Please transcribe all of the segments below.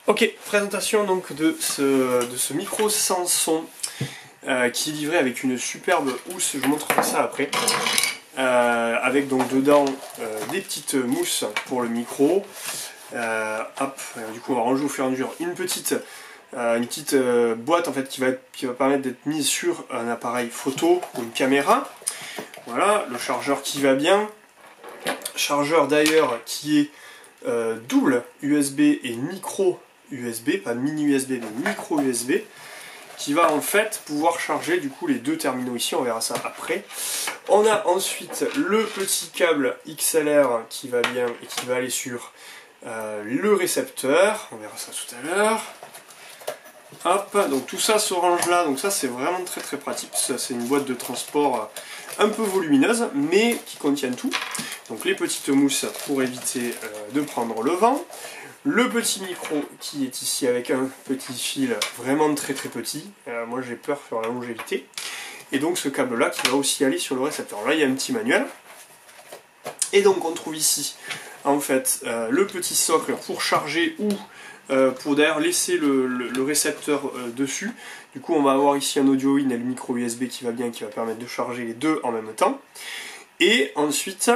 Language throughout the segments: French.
Ok, présentation donc de ce micro sans son qui est livré avec une superbe housse, je vous montrerai ça après, avec donc dedans des petites mousses pour le micro. Hop, du coup on va ranger au fur et à mesure une petite boîte en fait qui va permettre d'être mise sur un appareil photo ou une caméra. Voilà, le chargeur qui va bien, chargeur d'ailleurs qui est double USB et micro USB, pas mini USB mais micro USB, qui va en fait pouvoir charger du coup les deux terminaux ici, on verra ça après. On a ensuite le petit câble XLR qui va bien et qui va aller sur le récepteur, on verra ça tout à l'heure. Hop, donc tout ça se range là, donc ça c'est vraiment très très pratique, c'est une boîte de transport un peu volumineuse mais qui contient tout. Donc les petites mousses pour éviter de prendre le vent. Le petit micro qui est ici avec un petit fil vraiment très très petit, moi j'ai peur sur la longévité. Et donc ce câble là qui va aussi aller sur le récepteur. Là il y a un petit manuel. Et donc on trouve ici en fait le petit socle pour charger ou pour d'ailleurs laisser le récepteur dessus. Du coup on va avoir ici un audio in et le micro USB qui va bien, qui va permettre de charger les deux en même temps. Et ensuite,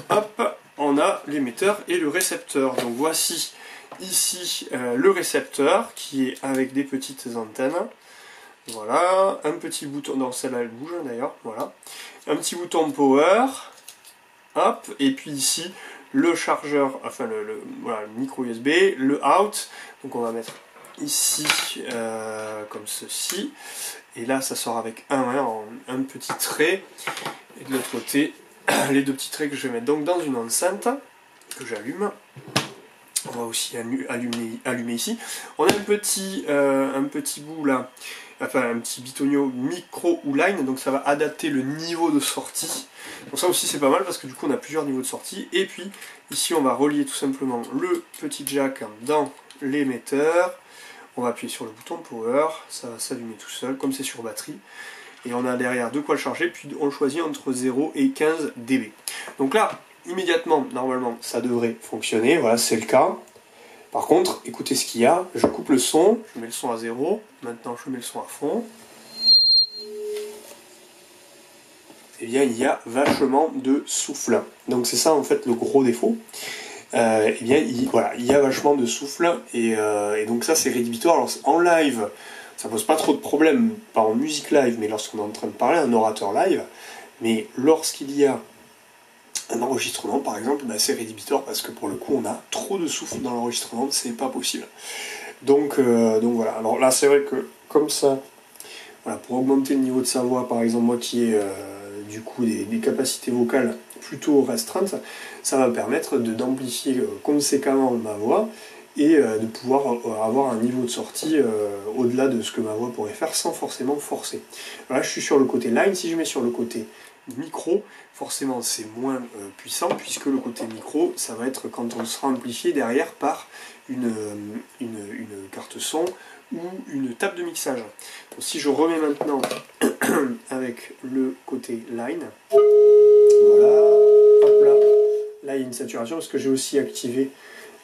hop, on a l'émetteur et le récepteur. Donc voici ici le récepteur qui est avec des petites antennes. Voilà, un petit bouton, non celle-là elle bouge d'ailleurs, voilà. Un petit bouton power, hop, et puis ici le chargeur, enfin voilà, le micro USB, le out, donc on va mettre ici comme ceci, et là ça sort avec un petit trait, et de l'autre côté les deux petits traits que je vais mettre donc dans une enceinte que j'allume. On va aussi allumer ici. On a un petit bout là, enfin un petit bitonio micro ou line, donc ça va adapter le niveau de sortie. Donc ça aussi c'est pas mal parce que du coup on a plusieurs niveaux de sortie. Et puis ici on va relier tout simplement le petit jack dans l'émetteur. On va appuyer sur le bouton power, ça va s'allumer tout seul comme c'est sur batterie. Et on a derrière de quoi le charger, puis on choisit entre 0 et 15 dB. Donc là, immédiatement, normalement, ça devrait fonctionner, voilà, c'est le cas. Par contre, écoutez ce qu'il y a, je coupe le son, je mets le son à 0, maintenant je mets le son à fond. Et bien, il y a vachement de souffle. Donc c'est ça en fait le gros défaut. Et bien, il y a vachement de souffle, et donc ça c'est rédhibitoire. Alors en live, ça pose pas trop de problèmes, pas en musique live, mais lorsqu'on est en train de parler, un orateur live. Mais lorsqu'il y a un enregistrement, par exemple, c'est rédhibitoire parce que pour le coup, on a trop de souffle dans l'enregistrement, c'est pas possible. Donc voilà. Alors là, c'est vrai que comme ça, voilà, pour augmenter le niveau de sa voix, par exemple, moi qui ai du coup des capacités vocales plutôt restreintes, ça va me permettre d'amplifier conséquemment ma voix et de pouvoir avoir un niveau de sortie au-delà de ce que ma voix pourrait faire sans forcément forcer. Là je suis sur le côté line, si je mets sur le côté micro, forcément c'est moins puissant puisque le côté micro, ça va être quand on sera amplifié derrière par une carte son ou une table de mixage. Donc, si je remets maintenant avec le côté line, voilà, hop là, là il y a une saturation parce que j'ai aussi activé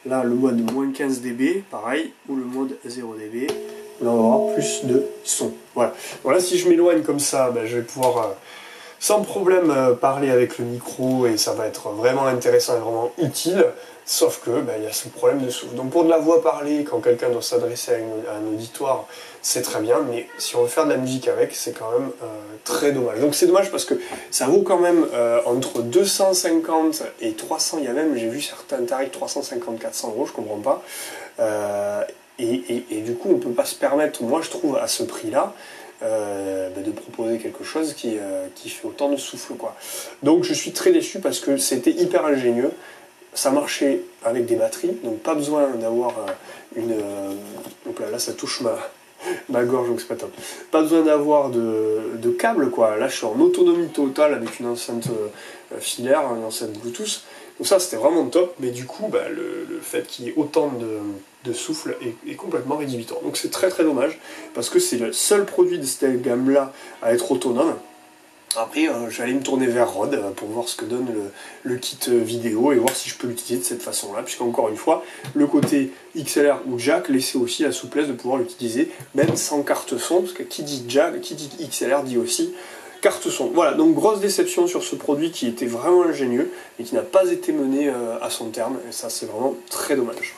là le mode moins 15 dB, pareil, ou le mode 0 dB, là on va avoir plus de son. Voilà, voilà, si je m'éloigne comme ça, je vais pouvoir sans problème parler avec le micro et ça va être vraiment intéressant et vraiment utile, sauf que il y a ce problème de souffle. Donc pour de la voix parlée, quand quelqu'un doit s'adresser à un auditoire, c'est très bien, mais si on veut faire de la musique avec, c'est quand même très dommage. Donc c'est dommage parce que ça vaut quand même entre 250 et 300, il y a même, j'ai vu certains tarifs 350-400 €, je comprends pas. Et du coup on peut pas se permettre, moi je trouve à ce prix-là, de proposer quelque chose qui fait autant de souffle, quoi. Donc je suis très déçu parce que c'était hyper ingénieux, ça marchait avec des batteries, donc pas besoin d'avoir donc là ça touche ma gorge, donc c'est pas top. Pas besoin d'avoir de câble, quoi. Là je suis en autonomie totale avec une enceinte filaire, une enceinte Bluetooth. Donc ça c'était vraiment top, mais du coup le fait qu'il y ait autant de souffle est complètement rédhibitoire. Donc c'est très très dommage, parce que c'est le seul produit de cette gamme là à être autonome. Après, j'allais me tourner vers Rode pour voir ce que donne le kit vidéo et voir si je peux l'utiliser de cette façon-là, puisqu'encore une fois, le côté XLR ou jack laissait aussi la souplesse de pouvoir l'utiliser, même sans carte son, parce que qui dit jack, qui dit XLR dit aussi carte son. Voilà, donc grosse déception sur ce produit qui était vraiment ingénieux, mais qui n'a pas été mené à son terme, et ça c'est vraiment très dommage.